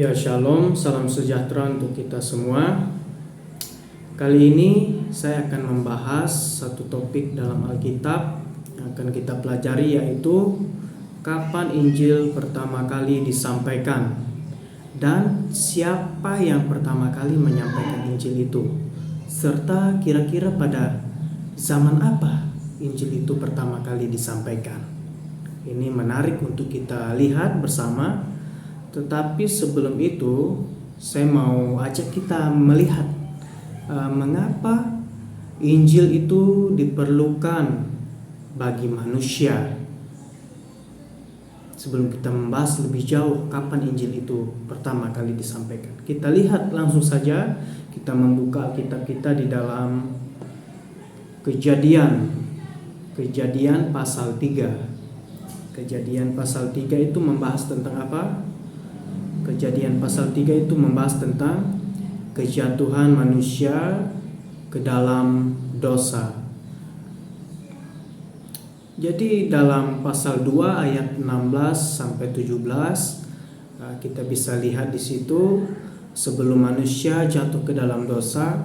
Ya, shalom, salam sejahtera untuk kita semua. Kali ini saya akan membahas satu topik dalam Alkitab yang akan kita pelajari, yaitu kapan Injil pertama kali disampaikan dan siapa yang pertama kali menyampaikan Injil itu, serta kira-kira pada zaman apa Injil itu pertama kali disampaikan. Ini menarik untuk kita lihat bersama. Tetapi sebelum itu, saya mau ajak kita melihat mengapa Injil itu diperlukan bagi manusia. Sebelum kita membahas lebih jauh kapan Injil itu pertama kali disampaikan, kita lihat langsung saja. Kita membuka kitab kita di dalam Kejadian pasal 3. Kejadian pasal 3 itu membahas tentang apa? Kejadian pasal 3 itu membahas tentang kejatuhan manusia ke dalam dosa. Jadi dalam pasal 2 ayat 16 sampai 17 kita bisa lihat di situ, sebelum manusia jatuh ke dalam dosa,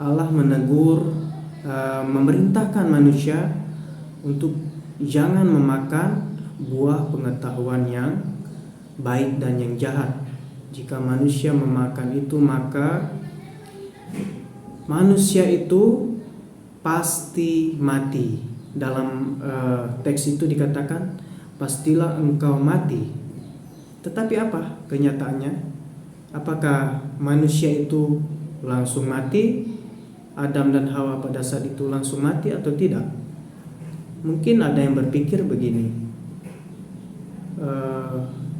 Allah menegur, memerintahkan manusia untuk jangan memakan buah pengetahuan yang baik dan yang jahat. Jika manusia memakan itu, maka manusia itu pasti mati. Dalam teks itu dikatakan, pastilah engkau mati. Tetapi apa kenyataannya? Apakah manusia itu langsung mati? Adam dan Hawa pada saat itu langsung mati atau tidak? Mungkin ada yang berpikir begini,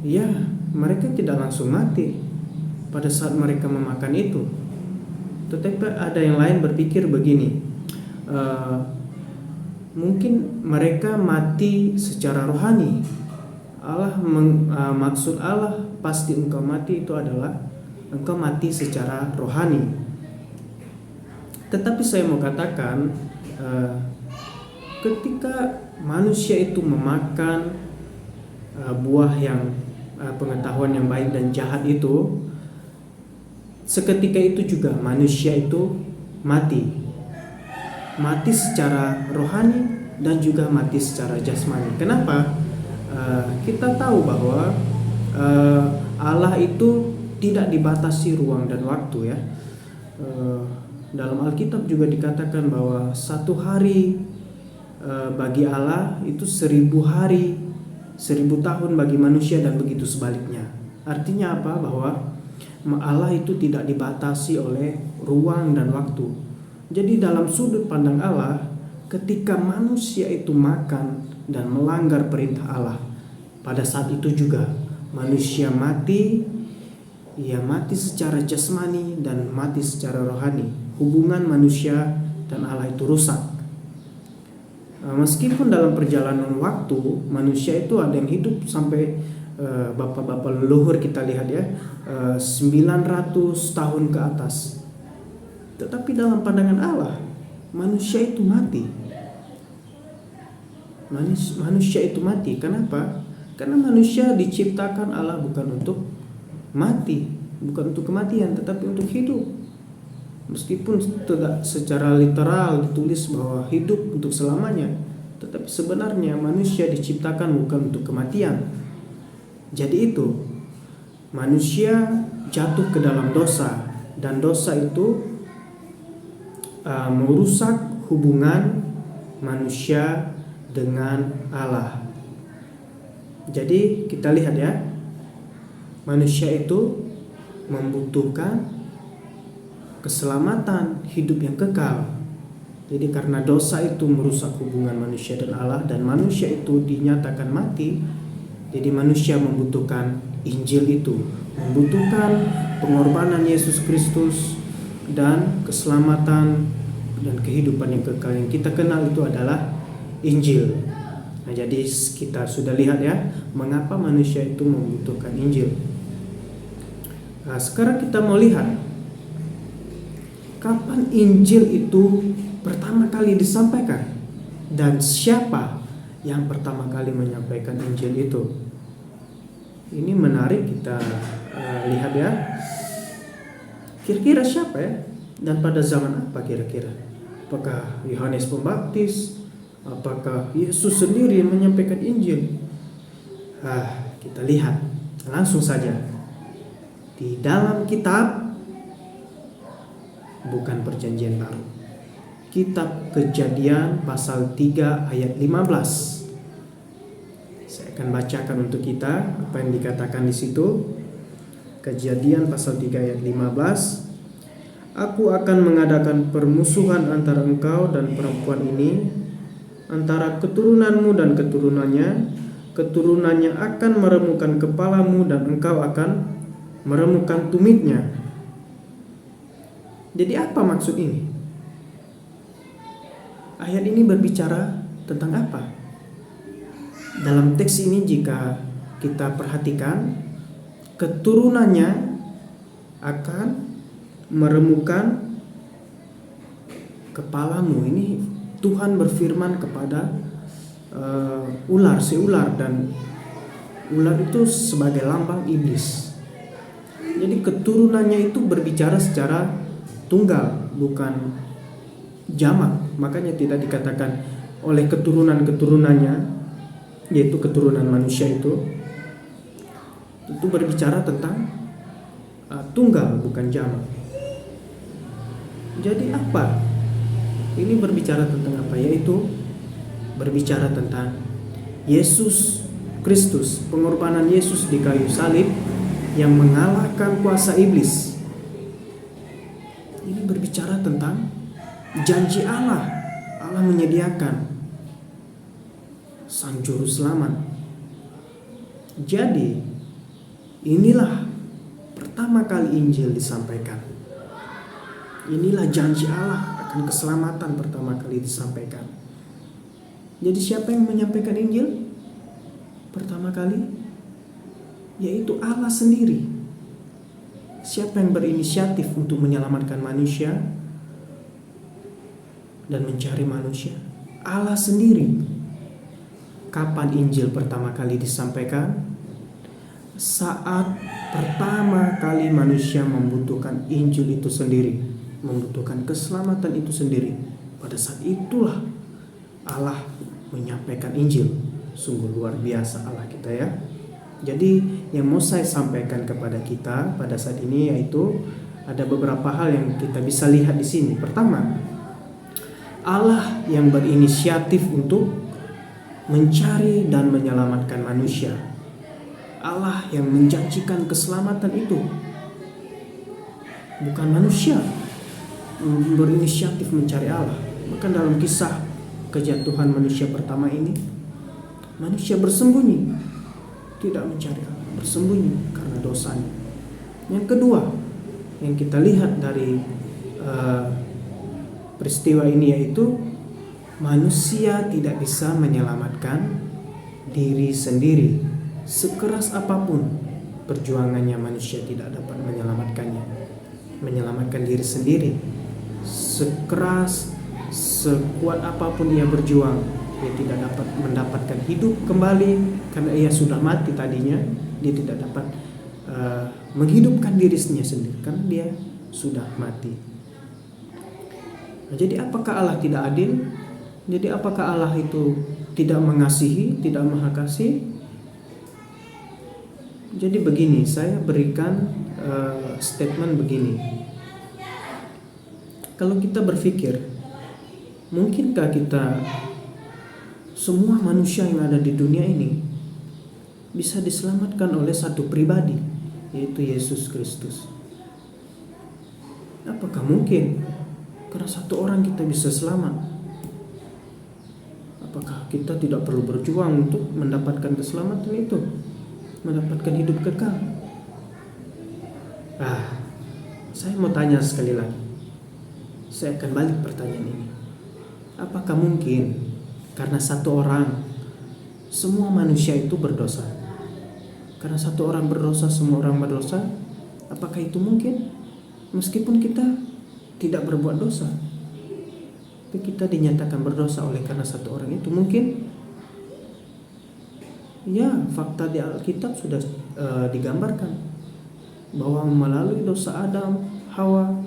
ya, mereka tidak langsung mati pada saat mereka memakan itu. Tetapi ada yang lain berpikir begini, mungkin mereka mati secara rohani. Maksud Allah pasti engkau mati itu adalah engkau mati secara rohani. Tetapi saya mau katakan, ketika manusia itu memakan buah yang pengetahuan yang baik dan jahat itu, seketika itu juga manusia itu mati secara rohani dan juga mati secara jasmani. Kenapa? Kita tahu bahwa Allah itu tidak dibatasi ruang dan waktu, ya. Dalam Alkitab juga dikatakan bahwa satu hari bagi Allah itu 1000 hari, 1000 tahun bagi manusia, dan begitu sebaliknya. Artinya apa? Bahwa Allah itu tidak dibatasi oleh ruang dan waktu. Jadi dalam sudut pandang Allah, ketika manusia itu makan dan melanggar perintah Allah, pada saat itu juga manusia mati. Ia mati secara jasmani dan mati secara rohani. Hubungan manusia dan Allah itu rusak. Meskipun dalam perjalanan waktu manusia itu ada yang hidup sampai bapak-bapak leluhur kita lihat, ya, 900 tahun ke atas. Tetapi dalam pandangan Allah, manusia itu mati. Manusia itu mati. Kenapa? Karena manusia diciptakan Allah bukan untuk mati, bukan untuk kematian, tetapi untuk hidup. Meskipun tidak secara literal ditulis bahwa hidup untuk selamanya, tetapi sebenarnya manusia diciptakan bukan untuk kematian. Jadi itu, manusia jatuh ke dalam dosa, dan dosa itu merusak hubungan manusia dengan Allah. Jadi kita lihat, ya, manusia itu membutuhkan keselamatan, hidup yang kekal. Jadi karena dosa itu merusak hubungan manusia dan Allah, dan manusia itu dinyatakan mati, jadi manusia membutuhkan Injil itu, membutuhkan pengorbanan Yesus Kristus dan keselamatan dan kehidupan yang kekal. Yang kita kenal itu adalah Injil. Nah, jadi kita sudah lihat, ya, mengapa manusia itu membutuhkan Injil. Nah, sekarang kita mau lihat kapan Injil itu pertama kali disampaikan dan siapa yang pertama kali menyampaikan Injil itu. Ini menarik kita lihat ya. Kira-kira siapa ya? Dan pada zaman apa kira-kira? Apakah Yohanes Pembaptis? Apakah Yesus sendiri yang menyampaikan Injil? Kita lihat langsung saja di dalam kitab, bukan Perjanjian Baru, kitab Kejadian pasal 3 ayat 15. Saya akan bacakan untuk kita apa yang dikatakan di situ. Kejadian pasal 3 ayat 15. Aku akan mengadakan permusuhan antara engkau dan perempuan ini, antara keturunanmu dan keturunannya. Keturunannya akan meremukkan kepalamu dan engkau akan meremukkan tumitnya. Jadi apa maksud ini? Ayat ini berbicara tentang apa? Dalam teks ini jika kita perhatikan, keturunannya akan meremukkan kepalamu. Ini Tuhan berfirman kepada si ular, dan ular itu sebagai lambang iblis. Jadi keturunannya itu berbicara secara tunggal, bukan jamak. Makanya tidak dikatakan oleh keturunan-keturunannya, yaitu keturunan manusia itu berbicara tentang tunggal, bukan jamak. Jadi apa? Ini berbicara tentang apa? Yaitu berbicara tentang Yesus Kristus, pengorbanan Yesus di kayu salib yang mengalahkan kuasa iblis. Ini berbicara tentang janji Allah. Allah menyediakan Sang Juru Selamat. Jadi inilah pertama kali Injil disampaikan. Inilah janji Allah akan keselamatan pertama kali disampaikan. Jadi siapa yang menyampaikan Injil pertama kali? Yaitu Allah sendiri. Siapa yang berinisiatif untuk menyelamatkan manusia dan mencari manusia? Allah sendiri. Kapan Injil pertama kali disampaikan? Saat pertama kali manusia membutuhkan Injil itu sendiri, membutuhkan keselamatan itu sendiri. Pada saat itulah Allah menyampaikan Injil. Sungguh luar biasa Allah kita ya. Jadi yang mau saya sampaikan kepada kita pada saat ini yaitu ada beberapa hal yang kita bisa lihat di sini. Pertama, Allah yang berinisiatif untuk mencari dan menyelamatkan manusia. Allah yang menjanjikan keselamatan itu. Bukan manusia berinisiatif mencari Allah. Bahkan dalam kisah kejatuhan manusia pertama ini, manusia bersembunyi, tidak mencari Allah, bersembunyi karena dosanya. Yang kedua yang kita lihat dari peristiwa ini yaitu manusia tidak bisa menyelamatkan diri sendiri. Sekeras apapun perjuangannya, manusia tidak dapat menyelamatkan diri sendiri. Sekuat apapun ia berjuang, ia tidak dapat mendapatkan hidup kembali karena ia sudah mati tadinya. Dia tidak dapat menghidupkan dirinya sendiri karena dia sudah mati. Nah, jadi apakah Allah tidak adil? Jadi apakah Allah itu tidak mengasihi, tidak maha kasih? Jadi begini, saya berikan statement begini. Kalau kita berpikir, mungkinkah kita semua manusia yang ada di dunia ini bisa diselamatkan oleh satu pribadi, yaitu Yesus Kristus? Apakah mungkin karena satu orang kita bisa selamat? Apakah kita tidak perlu berjuang untuk mendapatkan keselamatan itu, mendapatkan hidup kekal? Saya mau tanya sekali lagi. Saya akan balik pertanyaan ini. Apakah mungkin karena satu orang semua manusia itu berdosa? Karena satu orang berdosa, semua orang berdosa? Apakah itu mungkin? Meskipun kita tidak berbuat dosa, tapi kita dinyatakan berdosa oleh karena satu orang itu, mungkin? Ya, fakta di Alkitab sudah digambarkan. bahwa melalui dosa Adam, Hawa,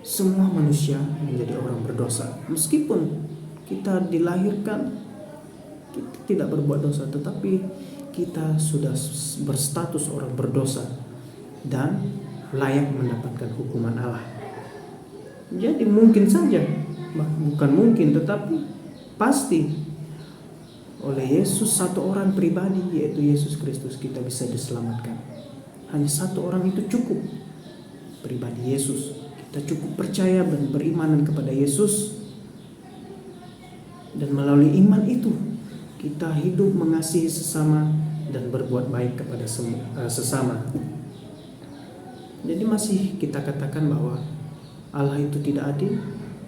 semua manusia menjadi orang berdosa. Meskipun kita dilahirkan, kita tidak berbuat dosa, tetapi kita sudah berstatus orang berdosa dan layak mendapatkan hukuman Allah. Jadi mungkin saja, bukan mungkin tetapi pasti, oleh Yesus, satu orang pribadi, yaitu Yesus Kristus, kita bisa diselamatkan. Hanya satu orang itu cukup, pribadi Yesus. Kita cukup percaya dan beriman kepada Yesus, dan melalui iman itu kita hidup mengasihi sesama dan berbuat baik kepada sesama. Jadi masih kita katakan bahwa Allah itu tidak adil,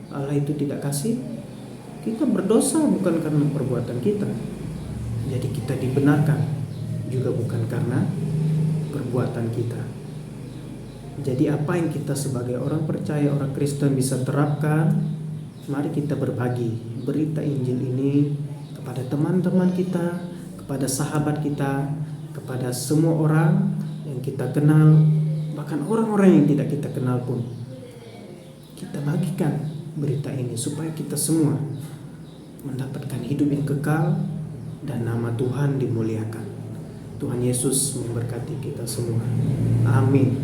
Allah itu tidak kasih. Kita berdosa bukan karena perbuatan kita, jadi kita dibenarkan juga bukan karena perbuatan kita. Jadi apa yang kita sebagai orang percaya, orang Kristen bisa terapkan, mari kita berbagi berita Injil ini kepada teman-teman kita, kepada sahabat kita, kepada semua orang yang kita kenal, bahkan orang-orang yang tidak kita kenal pun. Kita bagikan berita ini supaya kita semua mendapatkan hidup yang kekal dan nama Tuhan dimuliakan. Tuhan Yesus memberkati kita semua. Amin.